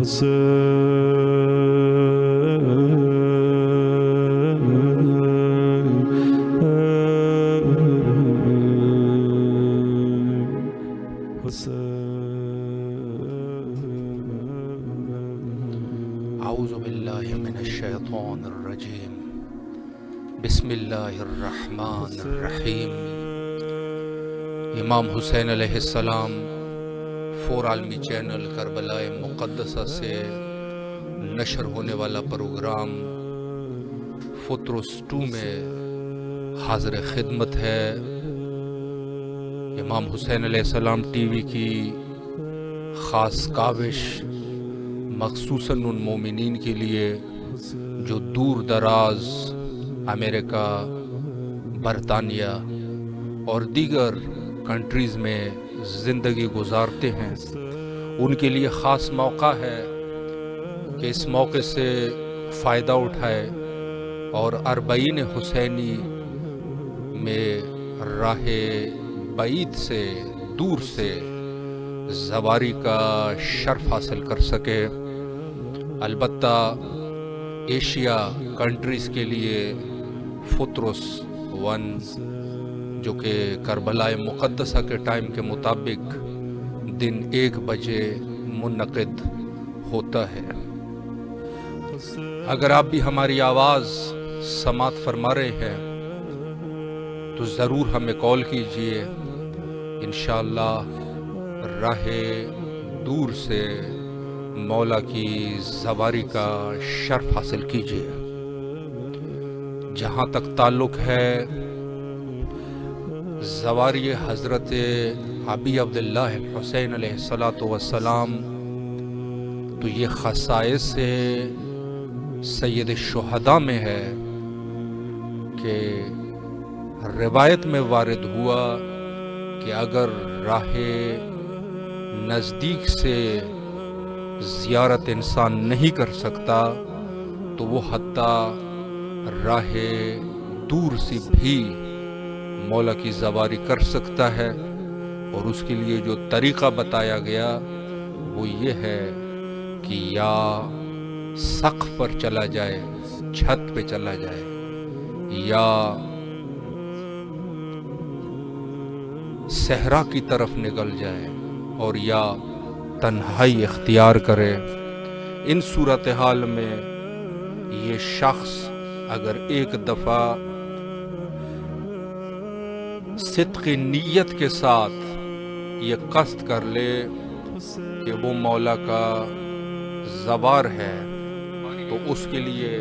اعوذ باللہ من الشیطان الرجیم بسم اللہ الرحمن الرحیم۔ امام حسین علیہ السلام فور عالمی چینل کربلا مقدسہ سے نشر ہونے والا پروگرام فطرس 2 میں حاضر خدمت ہے۔ امام حسین علیہ السلام ٹی وی کی خاص کاوش مخصوصاً ان مومنین کے لیے جو دور دراز امریکہ، برطانیہ اور دیگر کنٹریز میں زندگی گزارتے ہیں، ان کے لیے خاص موقع ہے کہ اس موقع سے فائدہ اٹھائے اور اربعین حسینی میں راہ بعید سے، دور سے زواری کا شرف حاصل کر سکے۔ البتہ ایشیا کنٹریز کے لیے فطرس 1 جو کہ کربلا مقدسہ کے ٹائم کے مطابق دن 1 بجے منعقد ہوتا ہے۔ اگر آپ بھی ہماری آواز سماعت فرما رہے ہیں تو ضرور ہمیں کال کیجئے، انشاءاللہ راہ دور سے مولا کی زواری کا شرف حاصل کیجئے۔ جہاں تک تعلق ہے زواری حضرت ابی عبداللہ الحسین علیہ السلام، تو یہ خصائص سے سید الشہداء میں ہے کہ روایت میں وارد ہوا کہ اگر راہ نزدیک سے زیارت انسان نہیں کر سکتا تو وہ حتیٰ راہ دور سے بھی مولا کی زواری کر سکتا ہے، اور اس کے لیے جو طریقہ بتایا گیا وہ یہ ہے کہ یا سقف پر چلا جائے، چھت پہ چلا جائے، یا صحرا کی طرف نکل جائے، اور یا تنہائی اختیار کرے۔ ان صورتحال میں یہ شخص اگر ایک دفعہ صدق نیت کے ساتھ یہ قصد کر لے کہ وہ مولا کا زوار ہے تو اس کے لیے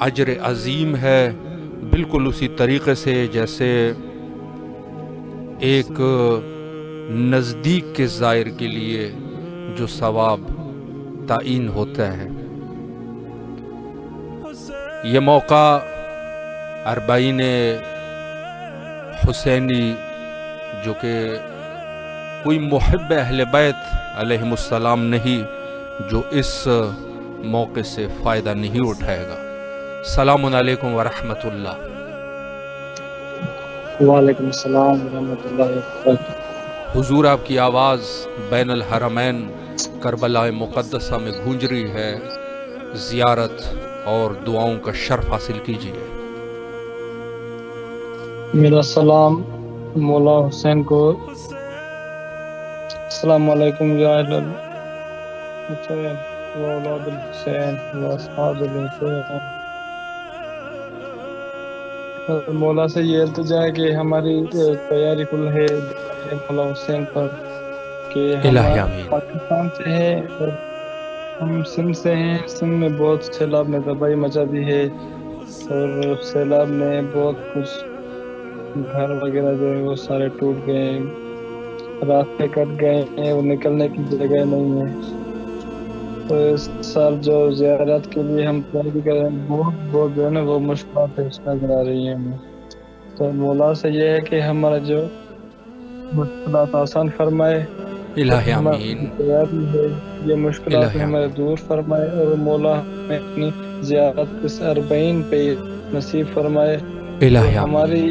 اجر عظیم ہے، بالکل اسی طریقے سے جیسے ایک نزدیک کے زائر کے لیے جو ثواب تعین ہوتا ہے۔ یہ موقع اربعین حسینی جو کہ کوئی محب اہل بیت علیہم السلام نہیں جو اس موقع سے فائدہ نہیں اٹھائے گا۔ السلام علیکم ورحمۃ اللہ۔ وعلیکم السلام ورحمۃ اللہ وبرکاتہ۔ حضور آپ کی آواز بین الحرمین کربلا مقدسہ میں گونج رہی ہے، زیارت اور دعاؤں کا شرف حاصل کیجیے۔ میرا سلام مولا حسین کو۔ السلام علیکم یا اہل الحسین و اولاد الحسین و اصحاب الحسین۔ مولا سے یہ التجا ہے کہ ہماری تیاری کل ہے مولا حسین پر، کہ ہم پاکستان سے ہیں اور ہم سندھ سے ہیں۔ سندھ میں بہت سیلاب نے تباہی مچا دی ہے، اور سیلاب میں بہت کچھ گھر وغیرہ جو ہے وہ سارے ٹوٹ گئے ہیں، راستے کٹ گئے ہیں اور نکلنے کی جگہ نہیں ہے۔ تو اس سال جو زیارت کے لیے ہم تیاری کر رہے ہیں بہت جو ہے نا وہ مشکلات پیش نظر آ رہی ہیں ہمیں۔ تو مولا سے یہ ہے کہ ہمارا جو مشکلات آسان فرمائے، الہی آمین۔ تیاری ہے یہ مشکلات ہمارے دور فرمائے، اور مولا ہمیں اپنی زیارت اس اربعین پہ نصیب فرمائے۔ الہی ہماری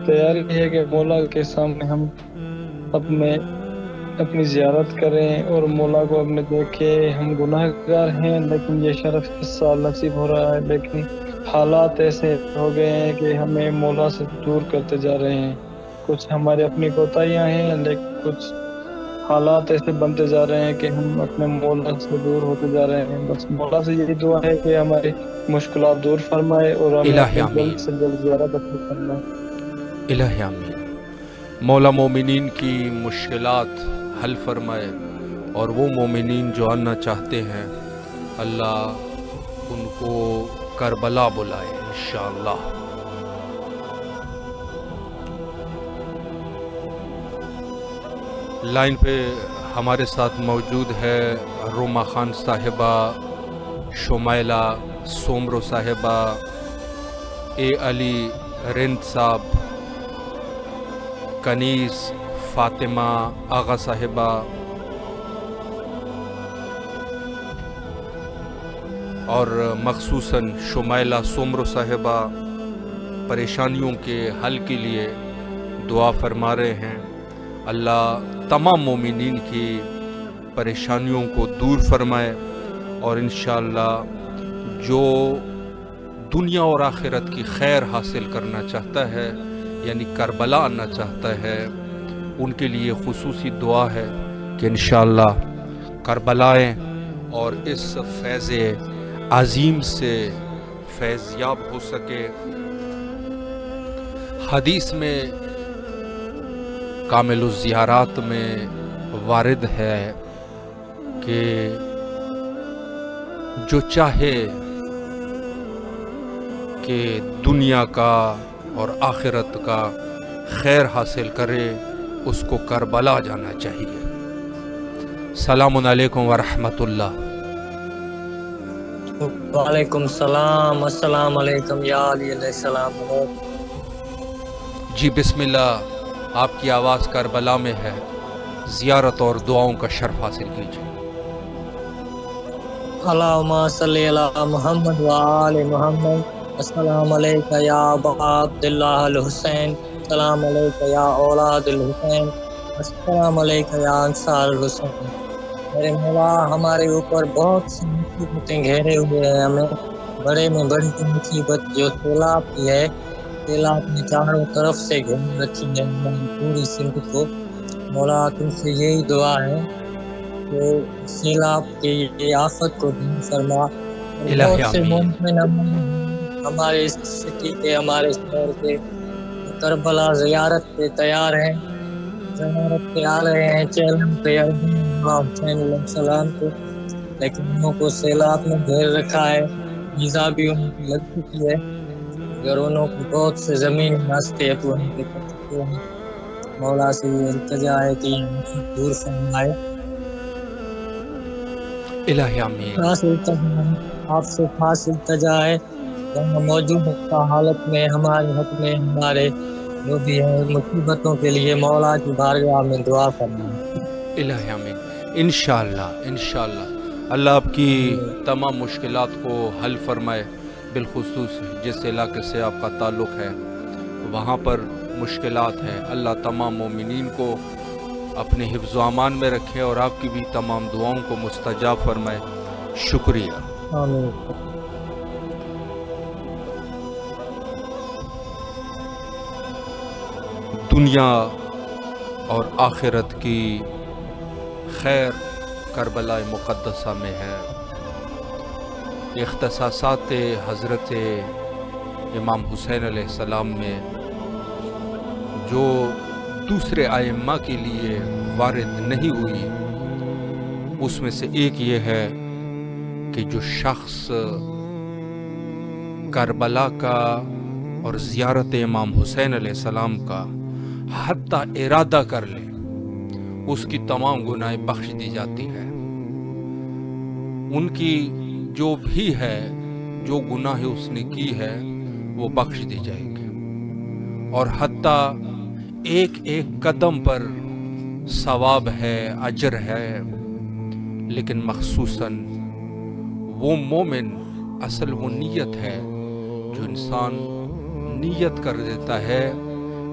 تیاری ہے کہ مولا کے سامنے ہم اپنے اپنی زیارت کریں اور مولا کو اپنے دیکھیں. ہم گناہ گار ہیں لیکن یہ شرف اس سال نصیب ہو رہا ہے، لیکن حالات ایسے ہو گئے ہیں کہ ہمیں مولا سے دور کرتے جا رہے ہیں. کچھ ہماری اپنی کوتاہیاں ہیں، لیکن کچھ حالات ایسے بنتے جا رہے ہیں کہ ہم اپنے مولا سے دور ہوتے جا رہے ہیں. بس مولا سے یہی دعا ہے کہ ہماری مشکلات دور فرمائے اور ہمیں الہ اپنی آمین، جلد سے جلد زیارت عطا فرمائے. الہ آمین. مولا مومنین کی مشکلات حل فرمائے، اور وہ مومنین جو آنا چاہتے ہیں اللہ ان کو کربلا بلائے انشاءاللہ. لائن پہ ہمارے ساتھ موجود ہے روما خان صاحبہ، شمائلہ سومرو صاحبہ، اے علی رند صاحب، کنیز فاطمہ آغا صاحبہ، اور مخصوصاً شمائلہ سومرو صاحبہ پریشانیوں کے حل کے لیے دعا فرما رہے ہیں. اللہ تمام مومنین کی پریشانیوں کو دور فرمائے، اور انشاءاللہ جو دنیا اور آخرت کی خیر حاصل کرنا چاہتا ہے، یعنی کربلا آنا چاہتا ہے، ان کے لیے خصوصی دعا ہے کہ انشاءاللہ کربلا آئیں اور اس فیض عظیم سے فیض یاب ہو سکے. حدیث میں کامل الزیارات میں وارد ہے کہ جو چاہے کہ دنیا کا اور آخرت کا خیر حاصل کرے اس کو کربلا جانا چاہیے. السلام علیکم ورحمۃ اللہ. وعلیکم السلام. السلام علیکم یا علی علیہ السلام. جی بسم اللہ، آپ کی آواز کربلا میں ہے، زیارت اور دعاؤں کا شرف حاصل کیجیے. اللہم صلی علی محمد وآل محمد. السلام علیکم یا ابا عبداللہ الحسین. السلام علیکم یا اولاد الحسین. السلام علیکم یا انصار الحسین. میرے مولا، ہمارے اوپر بہت سی مصیبتیں گھیرے ہوئے ہیں. ہمیں بڑے میں بڑی مصیبت جو سیلاب کی ہے، سیلاب نے چاروں طرف سے گھیر رکھی ہے ہماری پوری سندھ کو. مولا تم سے یہی دعا ہے کہ سیلاب کی یہ آفت کو دور فرما. بہت سے مومن ہمارے اس سٹی کے، ہمارے شہر کے کربلا زیارت پہ تیار ہیں، زیارت پہ آ رہے ہیں، چیلم پہ حسین علیہ السلام کو، لیکن انہوں کو سیلاب نے گھیر رکھا ہے. ویزا بھی ان کی لگ چکی ہے، اگر انہوں کو بہت سے زمین راستے پورے کر چکے ہیں. مولا سے یہ التجا ہے کہ یہ دور فرمائے. الہ آمین. آپ سے خاص التجا ہے جہاں موجودہ حالت میں ہمارے حق میں ہمارے جو بھی ہے مصیبتوں کے لیے مولا کی بارگاہ میں دعا فرمائے. الہ آمین. انشاءاللہ انشاءاللہ اللہ آپ کی تمام مشکلات کو حل فرمائے. بالخصوص جس علاقے سے آپ کا تعلق ہے وہاں پر مشکلات ہیں، اللہ تمام مومنین کو اپنے حفظ و امان میں رکھے اور آپ کی بھی تمام دعاؤں کو مستجاب فرمائے. شکریہ. آمین. دنیا اور آخرت کی خیر کربلا مقدسہ میں ہے. اختصاصات حضرت امام حسین علیہ السلام میں جو دوسرے ائمہ کے لیے وارد نہیں ہوئی، اس میں سے ایک یہ ہے کہ جو شخص کربلا کا اور زیارت امام حسین علیہ السلام کا حتیٰ ارادہ کر لے، اس کی تمام گناہیں بخش دی جاتی ہے. ان کی جو بھی ہے، جو گناہ اس نے کی ہے وہ بخش دی جائے گی، اور حتیٰ ایک ایک قدم پر ثواب ہے، اجر ہے. لیکن مخصوصاً وہ مومن، اصل وہ نیت ہے جو انسان نیت کر دیتا ہے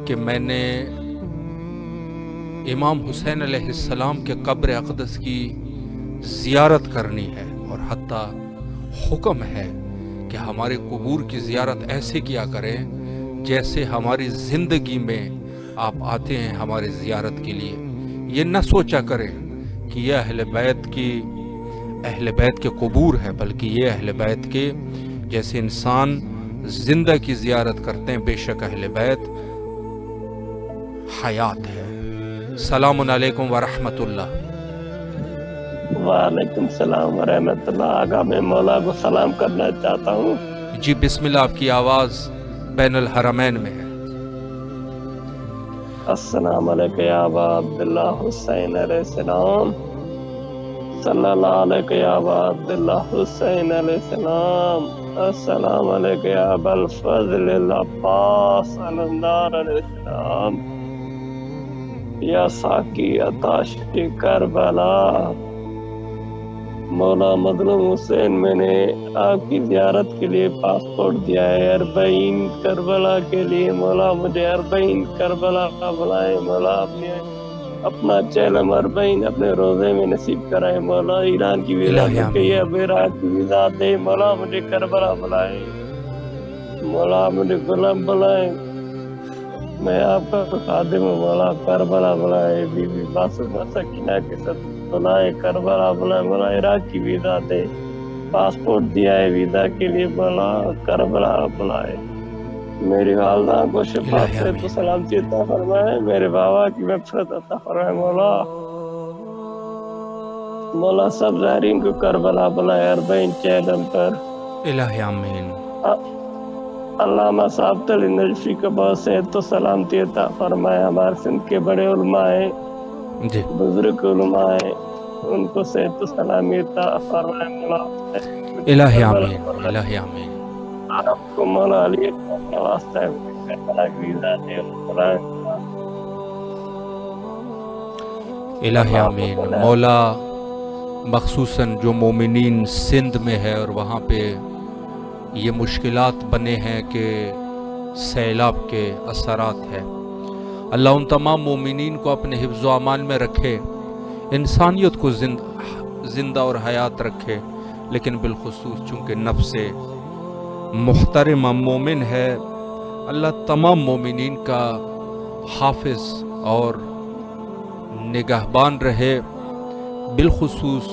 کہ میں نے امام حسین علیہ السلام کے قبر اقدس کی زیارت کرنی ہے، اور حتیٰ حکم ہے کہ ہمارے قبور کی زیارت ایسے کیا کریں جیسے ہماری زندگی میں آپ آتے ہیں ہماری زیارت کے لیے۔ یہ نہ سوچا کریں کہ یہ اہل بیت کے قبور ہے، بلکہ یہ اہل بیت کے جیسے انسان زندہ کی زیارت کرتے ہیں، بے شک اہل بیت حیات ہے۔ السلام علیکم ورحمۃ اللہ۔ وعلیکم السلام ورحمۃ اللہ۔ آقا میں مولا کو سلام کرنا چاہتا ہوں۔ جی بسم اللہ، آپ کی آواز بین الحرمین میں ہے۔ السلام علیکم یا ابا عبداللہ حسین علیہ السلام، صلی اللہ علیہ یا ابا عبداللہ حسین علیہ السلام، السلام علیکم یا ابا الفضل العباس علمدار علیہ السلام، یا ساقی عطاش کربلا۔ مولا مظلوم حسین، میں نے آپ کی زیارت کے لیے پاسپورٹ دیا ہے 40 کربلا کے لیے۔ مولا مجھے 40 کربلا کا بلائے، مولا اپنا چیلم 40 اپنے روزے میں نصیب کرائے۔ مولا ایران کی ویزا عراق کی ویزا دے، مولا مجھے کربلا بلائے، مولا مجھے غلام بلائے، میں آپ کا خادم ہوں۔ مولا کربلا بلائے، بی بی باسمہ سکینہ کے ساتھ بلائے، کربلا بلائے، مولا عراق کی ویزا دے، پاسپورٹ دیا ہے ویزا کے لیے، مولا کربلا بلائے۔ میری والدہ کو شفاعت سے تو سلامتی عطا فرمائے، میرے بابا کی مغفرت عطا فرمائے۔ مولا سب زائرین کو کربلا بلائے 40 چیلم پر۔ الہی آمین۔ علامہ صاحب علی نجفی کو بہت صحت تو سلامتی عطا فرمائے۔ ہمارے سندھ کے بڑے علماء ہیں، جی بزرگ علماء ہیں، ان کو صحت و سلامی عطا فرمائے۔ مولا الہی آمین، الہی آمین۔ آپ کو مولا علی کا واسطہ ہے، الہی آمین۔ مولا مخصوصاً جو مومنین سندھ میں ہے اور وہاں پہ یہ مشکلات بنے ہیں کہ سیلاب کے اثرات ہے، اللہ ان تمام مومنین کو اپنے حفظ و امان میں رکھے، انسانیت کو زندہ اور حیات رکھے، لیکن بالخصوص چونکہ نفس محترمہ مومن ہے، اللہ تمام مومنین کا حافظ اور نگہبان رہے۔ بالخصوص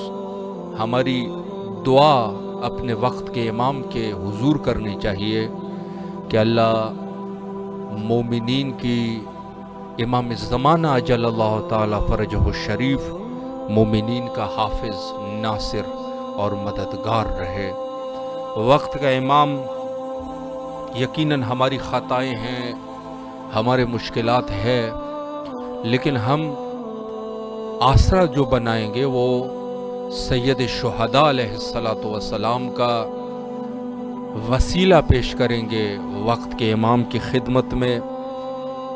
ہماری دعا اپنے وقت کے امام کے حضور کرنی چاہیے کہ اللہ مومنین کی امام زمانہ اجل اللہ تعالی فرجہ الشریف مومنین کا حافظ، ناصر اور مددگار رہے۔ وقت کا امام یقیناً ہماری خطائیں ہیں، ہمارے مشکلات ہے، لیکن ہم آسرا جو بنائیں گے وہ سید الشہداء علیہ السلام کا وسیلہ پیش کریں گے وقت کے امام کی خدمت میں،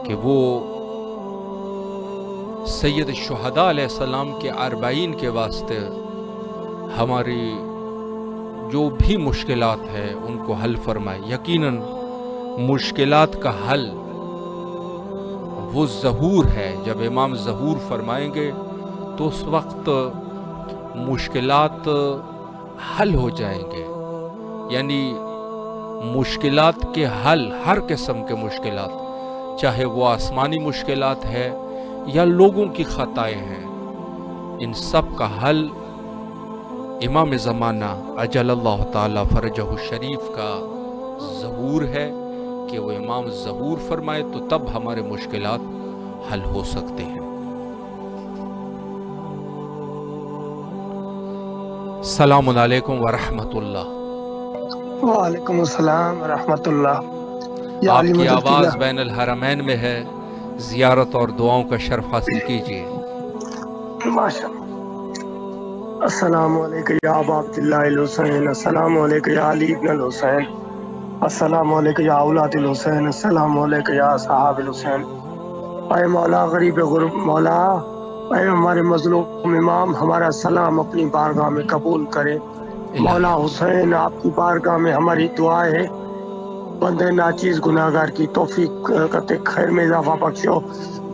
کہ وہ سید الشہداء علیہ السلام کے 40 کے واسطے ہماری جو بھی مشکلات ہے ان کو حل فرمائے۔ یقیناً مشکلات کا حل وہ ظہور ہے، جب امام ظہور فرمائیں گے تو اس وقت مشکلات حل ہو جائیں گے، یعنی مشکلات کے حل، ہر قسم کے مشکلات، چاہے وہ آسمانی مشکلات ہے یا لوگوں کی خطائیں ہیں، ان سب کا حل امام زمانہ اجل اللہ تعالی فرجہ الشریف کا ظہور ہے کہ وہ امام ظہور فرمائے تو تب ہمارے مشکلات حل ہو سکتے ہیں۔ السلام علیکم ورحمۃ اللہ۔ وعلیکم السلام ورحمۃ اللہ۔ آپ کی آواز بین الحرمین میں ہے، زیارت اور دعاؤں کا شرف حاصل کیجیے۔ السلام علیکم یا ابا عبداللہ الحسین، السلام علیکم یا علی ابن الحسین، السلام علیکم یا اولاد الحسین، السلام علیکم یا صحاب الحسین۔ اے مولا غریب غرب، مولا اے ہمارے مظلوم امام، ہمارا سلام اپنی بارگاہ میں قبول کرے۔ مولا حسین، آپ کی بارگاہ میں ہماری دعا ہے، بندے ناچیز گناہگار کی توفیق کرتے خیر میں اضافہ بخشو۔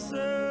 Say